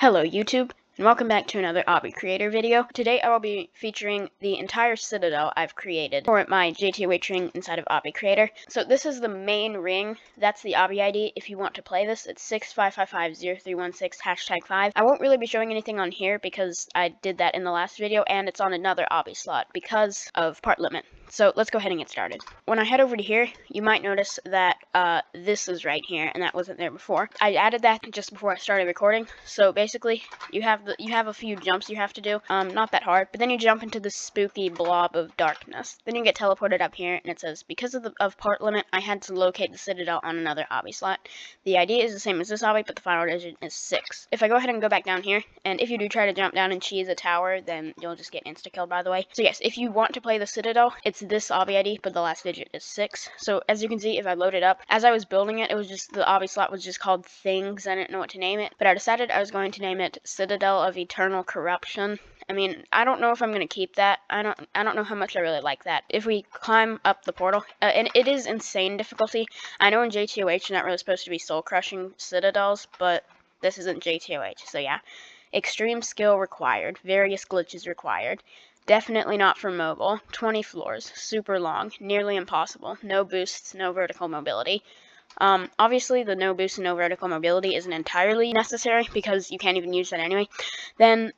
Hello YouTube, and welcome back to another Obby Creator video. Today I will be featuring the entire Citadel I've created for my JTOH ring inside of Obby Creator. So this is the main ring, that's the Obby ID. If you want to play this, it's 655503165 #5. I won't really be showing anything on here because I did that in the last video, and it's on another Obby slot because of part limit. So let's go ahead and get started. When I head over to here, you might notice that this is right here, and that wasn't there before. I added that just before I started recording. So basically, you have a few jumps you have to do. Not that hard, but then you jump into this spooky blob of darkness. Then you get teleported up here, and it says, because of part limit, I had to locate the Citadel on another Obby slot. The ID is the same as this Obby, but the final digit is 6. If I go ahead and go back down here, and if you do try to jump down and cheese a tower, then you'll just get insta-killed, by the way. So yes, if you want to play the Citadel, it's this Obby ID, but the last digit is 6. So as you can see, if I load it up, as I was building it, it was just, the Obby slot was just called Things. I didn't know what to name it, but I decided I was going to name it Citadel of Eternal Corruption. I mean, I don't know if I'm going to keep that. I don't know how much I really like that. If we climb up the portal, and it is insane difficulty. I know in JTOH you're not really supposed to be soul-crushing citadels, but this isn't JTOH, so yeah. Extreme skill required. Various glitches required. Definitely not for mobile. 20 floors. Super long. Nearly impossible. No boosts, no vertical mobility. Obviously the no boost and no vertical mobility isn't entirely necessary because you can't even use that anyway. Then,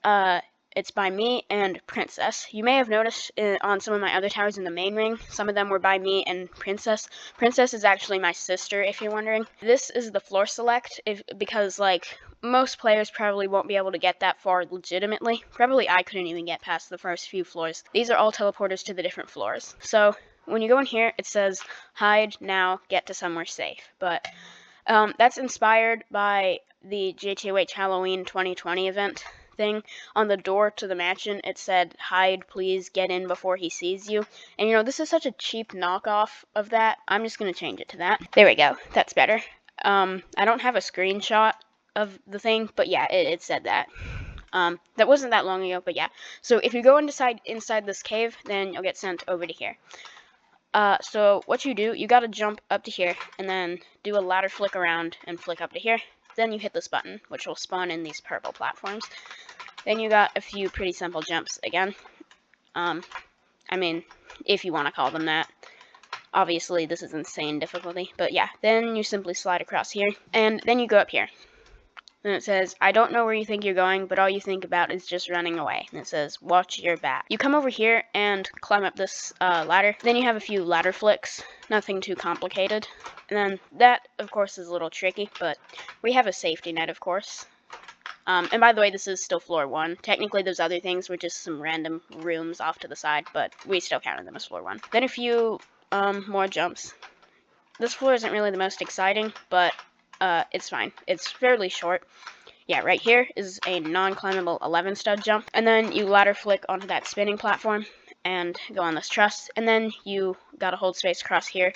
it's by me and Princess. You may have noticed on some of my other towers in the main ring, some of them were by me and Princess. Princess is actually my sister, if you're wondering. This is the floor select, because, like, most players probably won't be able to get that far legitimately. Probably I couldn't even get past the first few floors. These are all teleporters to the different floors. So, when you go in here, it says, hide now, get to somewhere safe. But, that's inspired by the JTOH Halloween 2020 event thing. On the door to the mansion, it said, hide, please, get in before he sees you. And you know, this is such a cheap knockoff of that. I'm just going to change it to that. There we go. That's better. I don't have a screenshot of the thing, but yeah, it said that. That wasn't that long ago, but yeah. So if you go inside this cave, then you'll get sent over to here. So what you do, you gotta jump up to here, and then do a ladder flick around and flick up to here. Then you hit this button, which will spawn in these purple platforms. Then you got a few pretty simple jumps again. I mean, if you want to call them that. Obviously, this is insane difficulty, but yeah. Then you simply slide across here, and then you go up here. Then it says, I don't know where you think you're going, but all you think about is just running away. And it says, watch your back. You come over here and climb up this ladder. Then you have a few ladder flicks. Nothing too complicated. And then that, of course, is a little tricky, but we have a safety net, of course. And by the way, this is still floor 1. Technically, those other things were just some random rooms off to the side, but we still counted them as floor 1. Then a few more jumps. This floor isn't really the most exciting, but it's fine. It's fairly short. Yeah, right here is a non-climbable 11 stud jump. And then you ladder flick onto that spinning platform and go on this truss. And then you gotta hold space across here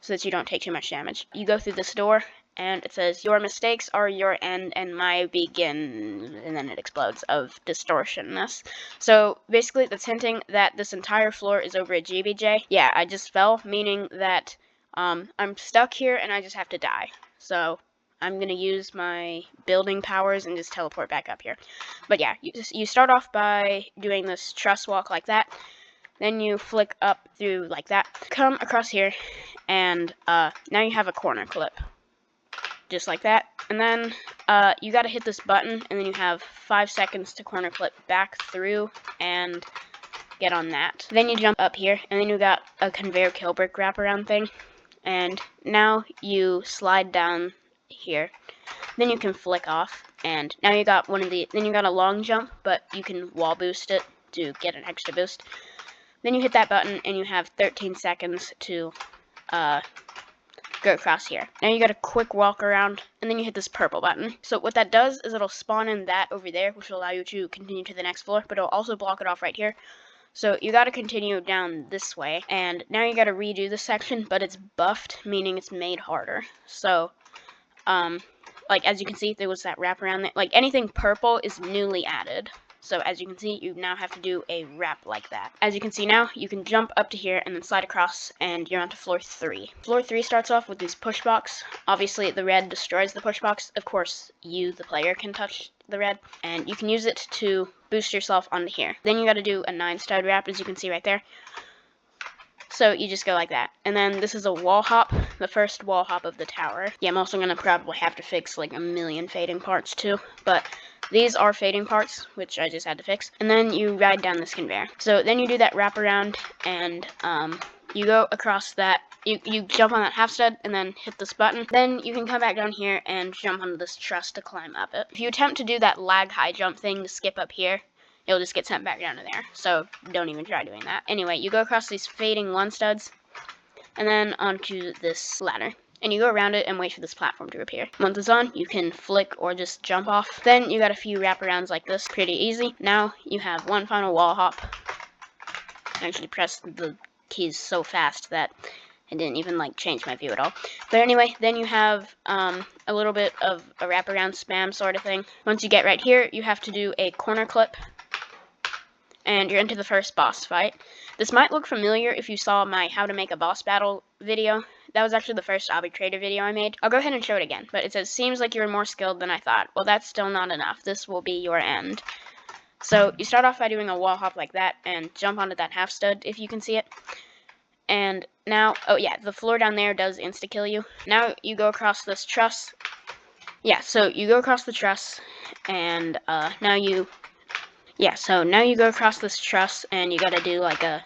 so that you don't take too much damage. You go through this door, and it says, your mistakes are your end and my begin, and then it explodes, of distortionness. So basically that's hinting that this entire floor is over a GBJ. Yeah, I just fell, meaning that I'm stuck here and I just have to die. So I'm going to use my building powers and just teleport back up here. But yeah, you start off by doing this truss walk like that. Then you flick up through like that. Come across here, and now you have a corner clip. Just like that. And then you got to hit this button, and then you have 5 seconds to corner clip back through and get on that. Then you jump up here, and then you got a conveyor kill brick wraparound thing. And now you slide down here. Then you can flick off, and now you got then you got a long jump, but you can wall boost it to get an extra boost. Then you hit that button, and you have 13 seconds to go across here. Now you got a quick walk around, and then you hit this purple button. So what that does is it'll spawn in that over there, which will allow you to continue to the next floor, but it'll also block it off right here. So you gotta continue down this way, and now you gotta redo this section, but it's buffed, meaning it's made harder. So, like, as you can see, there was that wrap around there. Like, anything purple is newly added. So as you can see, you now have to do a wrap like that. As you can see now, you can jump up to here and then slide across, and you're onto floor 3. Floor 3 starts off with these push box. Obviously, the red destroys the push box. Of course, you, the player, can touch the red, and you can use it to boost yourself onto here. Then you got to do a 9-stud wrap, as you can see right there. So you just go like that. And then this is a wall hop, the first wall hop of the tower. Yeah, I'm also going to probably have to fix like a million fading parts too, but these are fading parts, which I just had to fix. And then you ride down this conveyor. So then you do that wrap around, and you go across that, you jump on that half stud and then hit this button. Then you can come back down here and jump onto this truss to climb up it. If you attempt to do that lag high jump thing to skip up here, you'll just get sent back down to there. So don't even try doing that. Anyway, you go across these fading 1 studs and then onto this ladder. And you go around it and wait for this platform to appear. Once it's on, you can flick or just jump off. Then you got a few wraparounds like this. Pretty easy. Now you have one final wall hop. I actually pressed the keys so fast that it didn't even like change my view at all. But anyway, then you have a little bit of a wraparound spam sort of thing. Once you get right here, you have to do a corner clip, and you're into the first boss fight. This might look familiar if you saw my how to make a boss battle video. That was actually the first Obby Creator video I made. I'll go ahead and show it again, but it says, seems like you're more skilled than I thought. Well, that's still not enough. This will be your end. So you start off by doing a wall hop like that and jump onto that half stud if you can see it. And now, oh yeah, the floor down there does insta-kill you. Now you go across this truss. Yeah, so you go across the truss, and now you go across this truss, and you gotta do like a...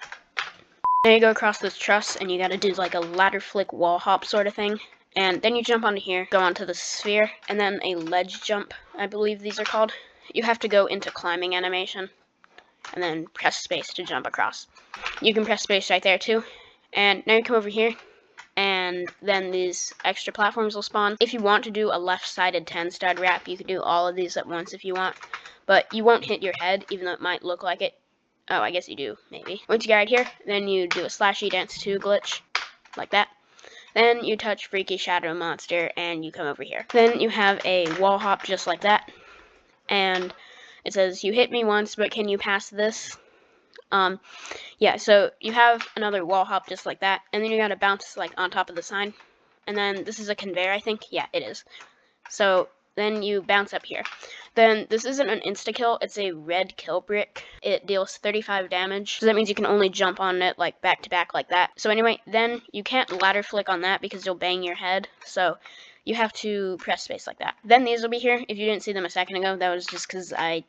Now you go across this truss, and you gotta do like a ladder flick wall hop sort of thing. And then you jump onto here, go onto the sphere, and then a ledge jump, I believe these are called. You have to go into climbing animation, and then press space to jump across. You can press space right there too. And now you come over here, and then these extra platforms will spawn. If you want to do a left-sided 10-stud wrap, you can do all of these at once if you want. But you won't hit your head, even though it might look like it. Oh, I guess you do, maybe. Once you get right here, then you do a slashy dance 2 glitch, like that. Then you touch Freaky Shadow Monster, and you come over here. Then you have a wall hop just like that. And it says, you hit me once, but can you pass this? Yeah, so you have another wall hop just like that, and then you gotta bounce like on top of the sign, and then this is a conveyor, I think. Yeah, it is. So then you bounce up here. Then this isn't an insta-kill, it's a red kill brick. It deals 35 damage, so that means you can only jump on it like back to back like that. So anyway, then you can't ladder flick on that because you'll bang your head, so you have to press space like that. Then these will be here. If you didn't see them a second ago, that was just because I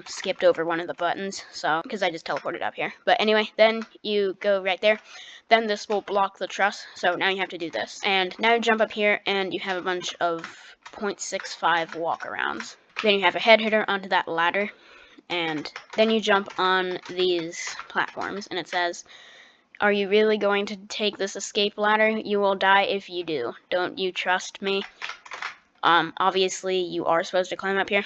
skipped over one of the buttons, so because I just teleported up here. But anyway, then you go right there. Then this will block the truss, so now you have to do this. And now you jump up here, and you have a bunch of 0.65 walkarounds. Then you have a head hitter onto that ladder, and then you jump on these platforms, and it says, are you really going to take this escape ladder? You will die if you do. Don't you trust me? Obviously, you are supposed to climb up here.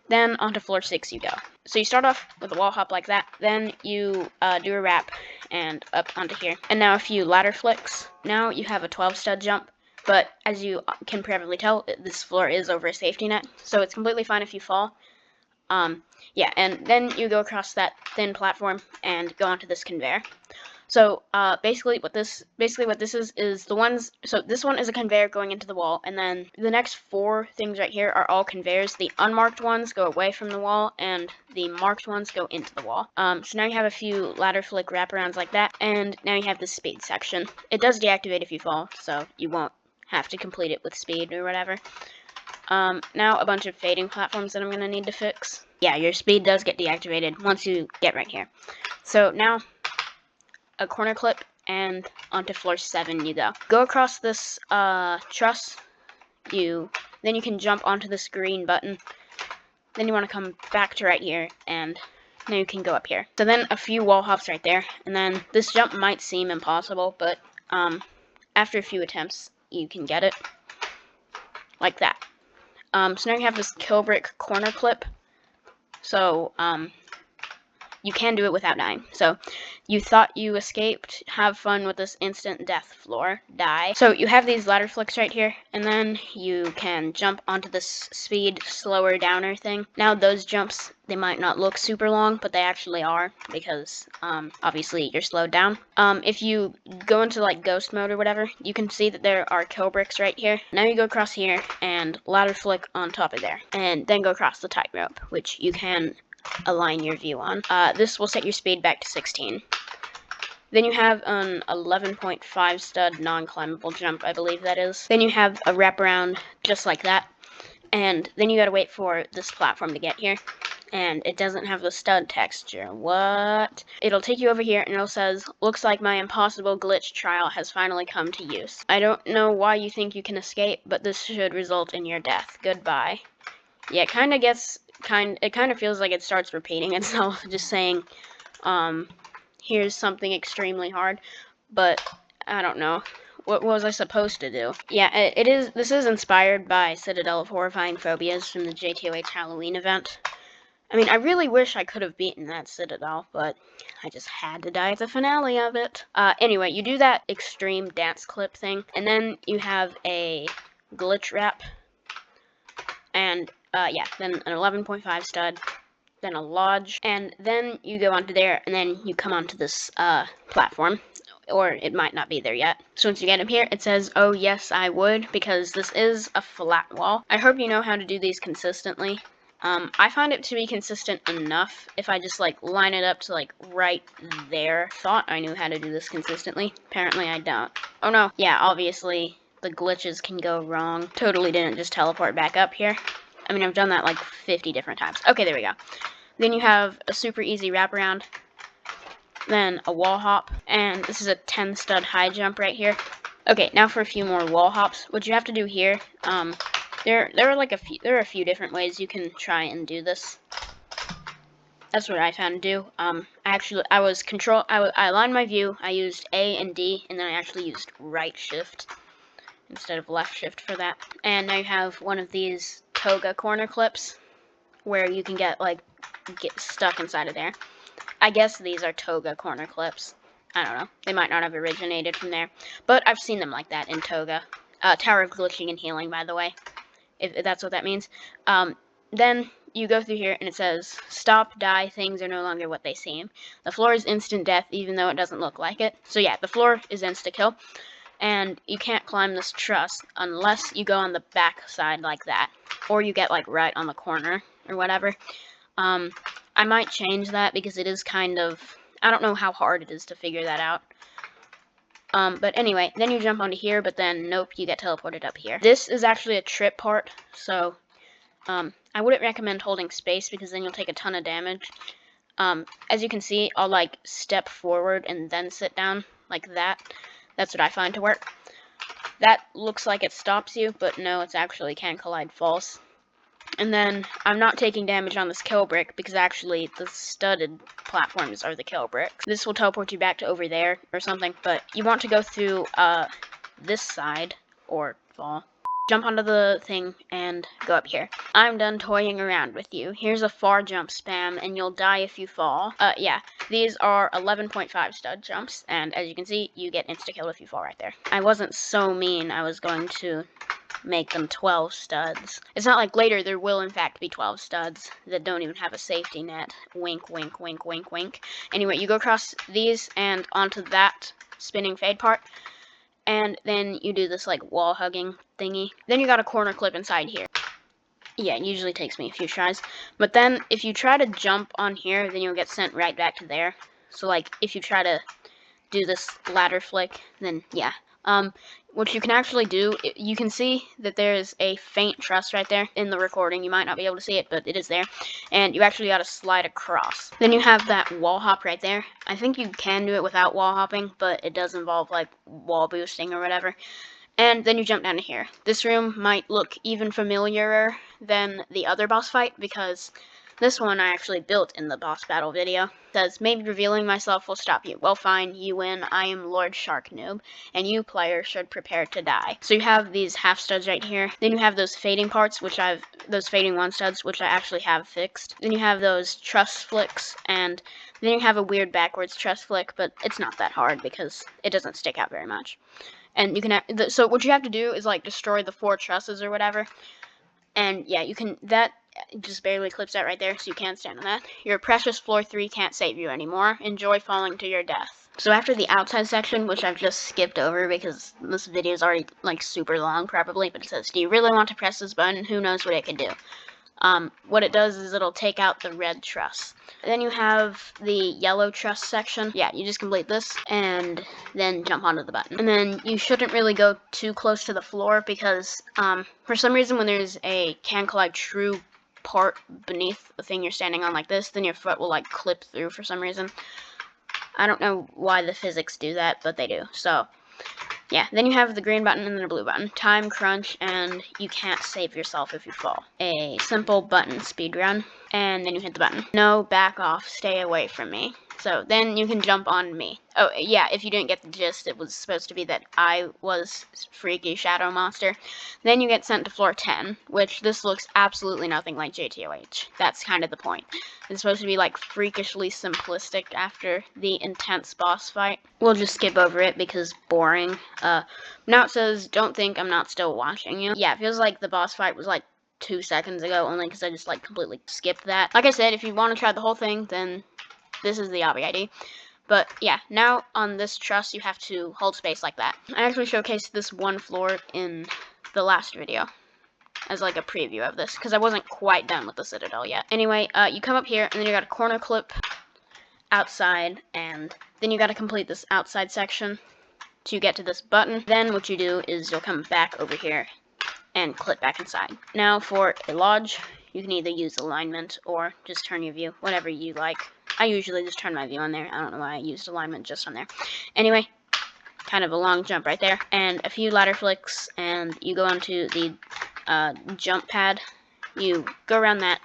Then onto floor 6 you go. So you start off with a wall hop like that, then you do a wrap and up onto here. And now a few ladder flicks. Now you have a 12-stud jump, but as you can probably tell, this floor is over a safety net, so it's completely fine if you fall. Yeah, and then you go across that thin platform and go onto this conveyor. So basically what this is the ones, so this one is a conveyor going into the wall, and then the next 4 things right here are all conveyors. The unmarked ones go away from the wall, and the marked ones go into the wall. So now you have a few ladder flick wraparounds like that, and now you have the speed section. It does deactivate if you fall, so you won't have to complete it with speed or whatever. Now a bunch of fading platforms that I'm going to need to fix. Yeah, your speed does get deactivated once you get right here. So now a corner clip, and onto floor 7 you go. Go across this truss, then you can jump onto this green button. Then you want to come back to right here, and now you can go up here. So then a few wall hops right there, and then this jump might seem impossible, but after a few attempts you can get it. Like that. So now you have this kill brick corner clip. So you can do it without dying. So you thought you escaped, have fun with this instant death floor, die. So you have these ladder flicks right here, and then you can jump onto this speed slower downer thing. Now those jumps, they might not look super long, but they actually are, because obviously you're slowed down. If you go into like ghost mode or whatever, you can see that there are kill bricks right here. Now you go across here and ladder flick on top of there, and then go across the tightrope, which you can align your view on. This will set your speed back to 16. Then you have an 11.5 stud non-climbable jump, I believe that is. Then you have a wraparound just like that, and then you gotta wait for this platform to get here. And it doesn't have the stud texture. What? It'll take you over here and it says, looks like my impossible glitch trial has finally come to use. I don't know why you think you can escape, but this should result in your death. Goodbye. Yeah, it kind of feels like it starts repeating itself, just saying, here's something extremely hard, but I don't know. What was I supposed to do? Yeah, this is inspired by Citadel of Horrifying Phobias from the JTOH Halloween event. I mean, I really wish I could have beaten that Citadel, but I just had to die at the finale of it. Anyway, you do that extreme dance clip thing, and then you have a glitch wrap, and yeah, then an 11.5 stud, then a lodge, and then you go onto there, and then you come onto this platform, or it might not be there yet. So once you get up here, it says, oh yes, I would, because this is a flat wall. I hope you know how to do these consistently. I find it to be consistent enough if I just, like, line it up to, like, right there. Thought I knew how to do this consistently. Apparently I don't. Oh no. Yeah, obviously, the glitches can go wrong. Totally didn't just teleport back up here. I mean, I've done that, like, 50 different times. Okay, there we go. Then you have a super easy wraparound. Then a wall hop. And this is a 10 stud high jump right here. Okay, now for a few more wall hops. What you have to do here, there are a few different ways you can try and do this. That's what I found to do. I aligned my view. I used A and D, and then I actually used right shift instead of left shift for that. And now you have one of these toga corner clips where you can get stuck inside of there. I guess these are toga corner clips. I don't know. They might not have originated from there, but I've seen them like that in toga. Tower of Glitching and Healing, by the way, if that's what that means. Then you go through here and it says, stop, die, things are no longer what they seem. The floor is instant death, even though it doesn't look like it. So yeah, the floor is insta-kill, and you can't climb this truss unless you go on the back side like that, or you get, like, right on the corner, or whatever. I might change that, because it is kind of, I don't know how hard it is to figure that out. But anyway, then you jump onto here, but then, nope, you get teleported up here. This is actually a trip part, so, I wouldn't recommend holding space, because then you'll take a ton of damage. As you can see, I'll, like, step forward and then sit down, like that. That's what I find to work. That looks like it stops you, but no, it's actually can collide false. And then, I'm not taking damage on this kill brick, because actually, the studded platforms are the kill bricks. This will teleport you back to over there, or something, but you want to go through, this side, or fall. Jump onto the thing, and go up here. I'm done toying around with you. Here's a far jump spam, and you'll die if you fall. Yeah, these are 11.5 stud jumps, and as you can see, you get insta-kill if you fall right there. I wasn't so mean, I was going to make them 12 studs. It's not like later there will in fact be 12 studs that don't even have a safety net. Wink, wink, wink, wink, wink. Anyway, you go across these and onto that spinning fade part, and then you do this, like, wall hugging thingy. Then you got a corner clip inside here. Yeah, it usually takes me a few tries. But then, if you try to jump on here, then you'll get sent right back to there. So, like, if you try to do this ladder flick, then, yeah. What you can actually do, you can see that there's a faint truss right there in the recording. You might not be able to see it, but it is there. And you actually got to slide across. Then you have that wall hop right there. I think you can do it without wall hopping, but it does involve, like, wall boosting or whatever. And then you jump down to here. This room might look even familiarer than the other boss fight, because This one I actually built in the boss battle video. It says, maybe revealing myself will stop you. Well, fine, you win. I am Lord Shark Noob, and you, player, should prepare to die. So you have these half studs right here. Then you have those fading parts, those fading one studs, which I actually have fixed. Then you have those truss flicks, and then you have a weird backwards truss flick, but it's not that hard because it doesn't stick out very much. And you can so what you have to do is like destroy the 4 trusses or whatever. And yeah, you can, that just barely clips out right there, so you can't stand on that. Your precious floor 3 can't save you anymore. Enjoy falling to your death. So after the outside section, which I've just skipped over because this video is already like super long probably, but it says, do you really want to press this button? Who knows what it can do? What it does is it'll take out the red truss. Then you have the yellow truss section. Yeah, you just complete this and then jump onto the button. And then you shouldn't really go too close to the floor because for some reason when there's a can collect true part beneath the thing you're standing on like this, then your foot will like clip through for some reason. I don't know why the physics do that, but they do. So yeah, then you have the green button and then a blue button. Time crunch, and you can't save yourself if you fall. A simple button speed run, and then you hit the button. No, back off, stay away from me. So then you can jump on me. Oh yeah, if you didn't get the gist, it was supposed to be that I was Freaky Shadow Monster. Then you get sent to floor 10, which this looks absolutely nothing like JTOH. That's kind of the point. It's supposed to be like freakishly simplistic after the intense boss fight. We'll just skip over it because boring. Now it says, don't think I'm not still watching you. Yeah, it feels like the boss fight was like 2 seconds ago, only because I just like completely skipped that. Like I said, if you want to try the whole thing, then this is the Obby ID. But yeah, now on this truss, you have to hold space like that. I actually showcased this one floor in the last video as like a preview of this, because I wasn't quite done with the Citadel yet. Anyway, you come up here, and then you got a corner clip outside, and then you got to complete this outside section to get to this button. Then what you do is you'll come back over here and clip back inside. Now for a lodge, you can either use alignment or just turn your view, whatever you like. I usually just turn my view on there. I don't know why I used alignment just on there. Anyway, kind of a long jump right there, and a few ladder flicks, and you go onto the jump pad. You go around that,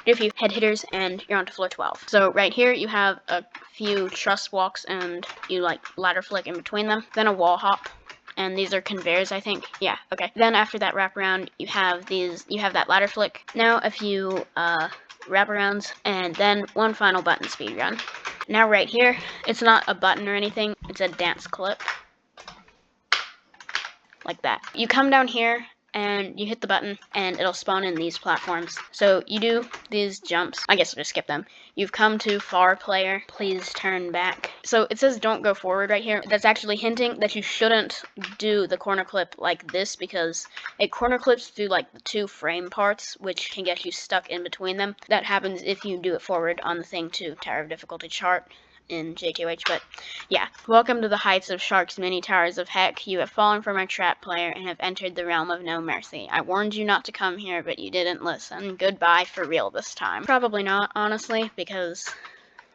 do a few head hitters, and you're onto floor 12. So right here you have a few truss walks, and you like ladder flick in between them. Then a wall hop, and these are conveyors, I think. Yeah, okay. Then after that wraparound, you have that ladder flick. Now a few wraparounds, and then one final button speed run. Now right here, it's not a button or anything, it's a dance clip. Like that. You come down here, and you hit the button, and it'll spawn in these platforms. So you do these jumps. I guess I'll just skip them. You've come to far player. Please turn back. So it says don't go forward right here. That's actually hinting that you shouldn't do the corner clip like this, because it corner clips through like the 2 frame parts, which can get you stuck in between them. That happens if you do it forward on the thing to Tower of Difficulty chart in JTOH, but yeah. Welcome to the heights of Shark's many towers of heck. You have fallen for my trap, player, and have entered the realm of no mercy. I warned you not to come here, but you didn't listen. Goodbye for real this time. Probably not, honestly, because,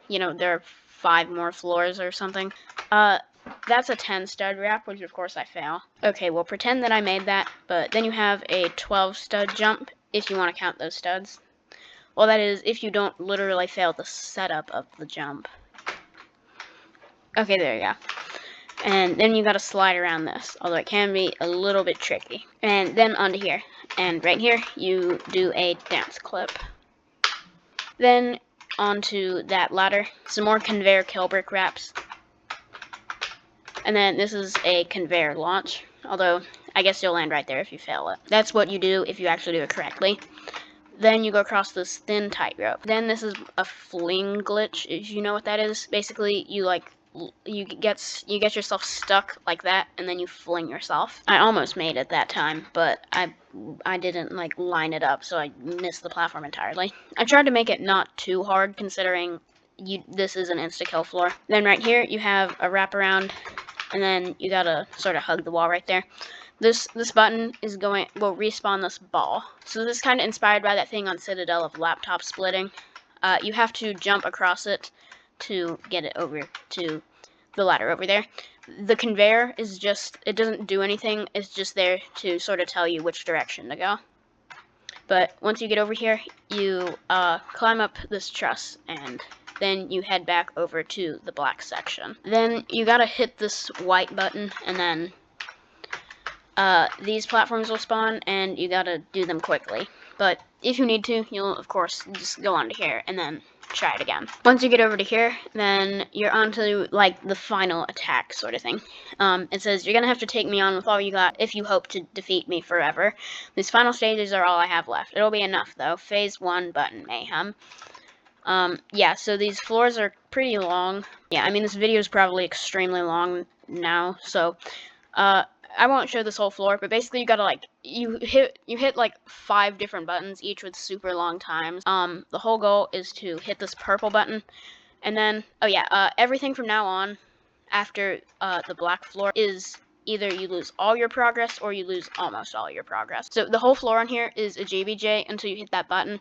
you know, there are 5 more floors or something. That's a 10 stud wrap, which of course I fail. Okay, we'll pretend that I made that, but then you have a 12 stud jump, if you want to count those studs. Well, that is, if you don't literally fail the setup of the jump. Okay, there you go. And then you gotta slide around this, although it can be a little bit tricky. And then onto here. And right here, you do a dance clip. Then onto that ladder, some more conveyor kill brick wraps. And then this is a conveyor launch, although I guess you'll land right there if you fail it. That's what you do if you actually do it correctly. Then you go across this thin tightrope. Then this is a fling glitch, if you know what that is. Basically, you get yourself stuck like that, and then you fling yourself. I almost made it that time, but I didn't like line it up, so I missed the platform entirely. I tried to make it not too hard, considering this is an insta-kill floor. Then right here you have a wraparound, and then you gotta sort of hug the wall right there. This button will respawn this ball. So this is kind of inspired by that thing on Citadel of laptop splitting. You have to jump across it to get it over to the ladder over there. The conveyor is just, it doesn't do anything, it's just there to sort of tell you which direction to go. But once you get over here, you climb up this truss, and then you head back over to the black section. Then you gotta hit this white button, and then these platforms will spawn, and you gotta do them quickly. But if you need to, you'll of course just go on to here and then try it again. Once you get over to here, then you're on to like the final attack sort of thing. It says you're gonna have to take me on with all you got if you hope to defeat me forever. These final stages are all I have left. It'll be enough though. Phase 1 button mayhem. Yeah, so these floors are pretty long. Yeah, I mean this video is probably extremely long now, so I won't show this whole floor, but basically you gotta like you hit like 5 different buttons, each with super long times. The whole goal is to hit this purple button, and then everything from now on after the black floor is either you lose all your progress or you lose almost all your progress. So the whole floor on here is a GBJ until you hit that button,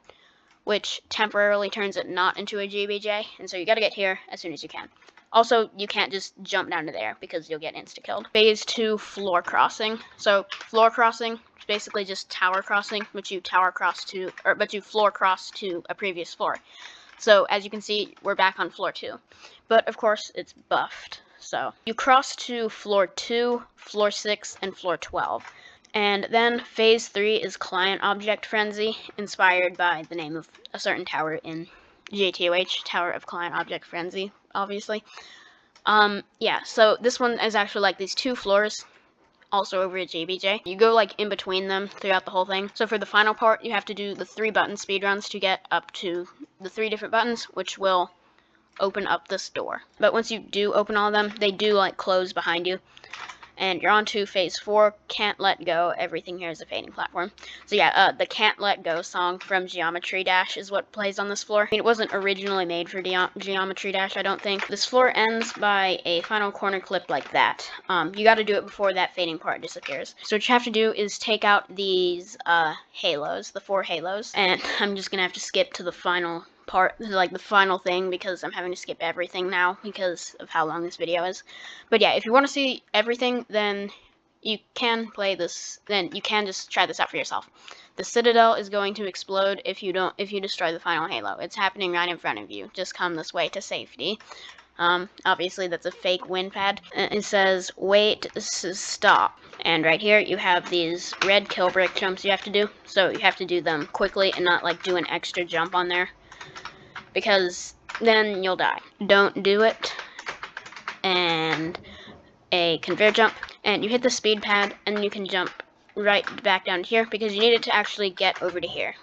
which temporarily turns it not into a GBJ, and so you gotta get here as soon as you can. Also, you can't just jump down to there because you'll get insta-killed. Phase 2, floor crossing. So, floor crossing is basically just tower crossing, but you floor cross to a previous floor. So, as you can see, we're back on floor 2. But, of course, it's buffed. So, you cross to floor 2, floor 6, and floor 12. And then, phase 3 is Client Object Frenzy, inspired by the name of a certain tower in JTOH, Tower of Client Object Frenzy, obviously. Yeah, so this one is actually like these 2 floors, also over at JBJ. You go like in between them throughout the whole thing. So for the final part, you have to do the 3 button speedruns to get up to the 3 different buttons, which will open up this door. But once you do open all of them, they do like close behind you. And you're on to phase 4, Can't Let Go. Everything here is a fading platform. So yeah, the Can't Let Go song from Geometry Dash is what plays on this floor. I mean, it wasn't originally made for Geometry Dash, I don't think. This floor ends by a final corner clip like that. You gotta do it before that fading part disappears. So what you have to do is take out these halos, the 4 halos, and I'm just gonna have to skip to the final part, like the final thing, because I'm having to skip everything now because of how long this video is. But yeah, if you want to see everything, then you can play this, then you can just try this out for yourself. The Citadel is going to explode if you destroy the final halo. It's happening right in front of you. Just come this way to safety. Obviously that's a fake wind pad. It says wait, stop. And right here you have these red kill brick jumps you have to do. So you have to do them quickly and not like do an extra jump on there, because then you'll die. Don't do it. And a conveyor jump, and you hit the speed pad, and you can jump right back down here because you need it to actually get over to here.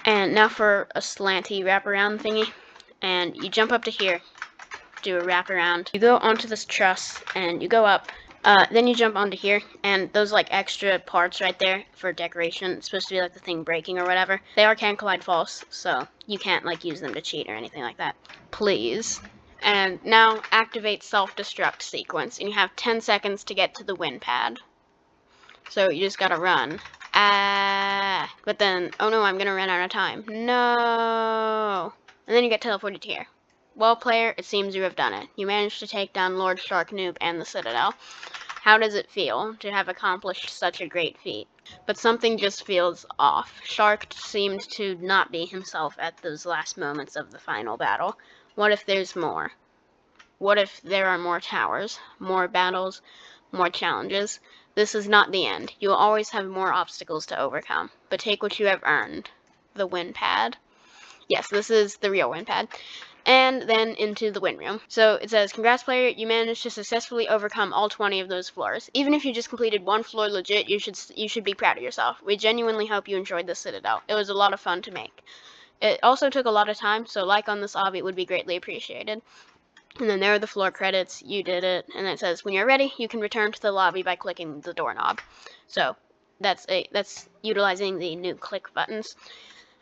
And now for a slanty wraparound thingy, and you jump up to here, do a wraparound. You go onto this truss, and you go up. Then you jump onto here, and those like extra parts right there for decoration, it's supposed to be like the thing breaking or whatever, they can collide false, so you can't like use them to cheat or anything like that. Please. And now activate self-destruct sequence, and you have 10 seconds to get to the wind pad. So you just gotta run. But then, oh no, I'm gonna run out of time. No! And then you get teleported here. Well, player, it seems you have done it. You managed to take down Lord Shark Noob and the Citadel. How does it feel to have accomplished such a great feat? But something just feels off. Shark seemed to not be himself at those last moments of the final battle. What if there's more? What if there are more towers, more battles, more challenges? This is not the end. You will always have more obstacles to overcome. But take what you have earned. The wind pad. Yes, this is the real wind pad. And then into the wind room. So it says, congrats player, you managed to successfully overcome all 20 of those floors. Even if you just completed one floor legit, you should be proud of yourself. We genuinely hope you enjoyed the Citadel. It was a lot of fun to make. It also took a lot of time, so like on this obby would be greatly appreciated. And then there are the floor credits, you did it, and it says, when you're ready, you can return to the lobby by clicking the doorknob. So that's utilizing the new click buttons.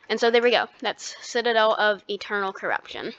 And so there we go. That's Citadel of Eternal Corruption.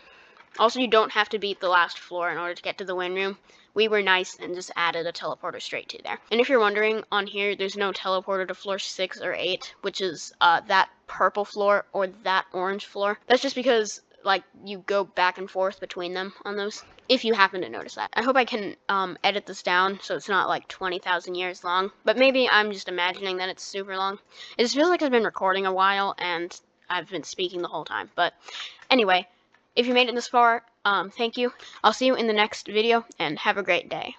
Also, you don't have to beat the last floor in order to get to the wind room. We were nice and just added a teleporter straight to there. And if you're wondering, on here, there's no teleporter to floor 6 or 8, which is that purple floor or that orange floor. That's just because, like, you go back and forth between them on those. if you happen to notice that. I hope I can edit this down so it's not like 20,000 years long, but maybe I'm just imagining that it's super long. It just feels like I've been recording a while and I've been speaking the whole time. But anyway, if you made it this far, thank you. I'll see you in the next video, and have a great day.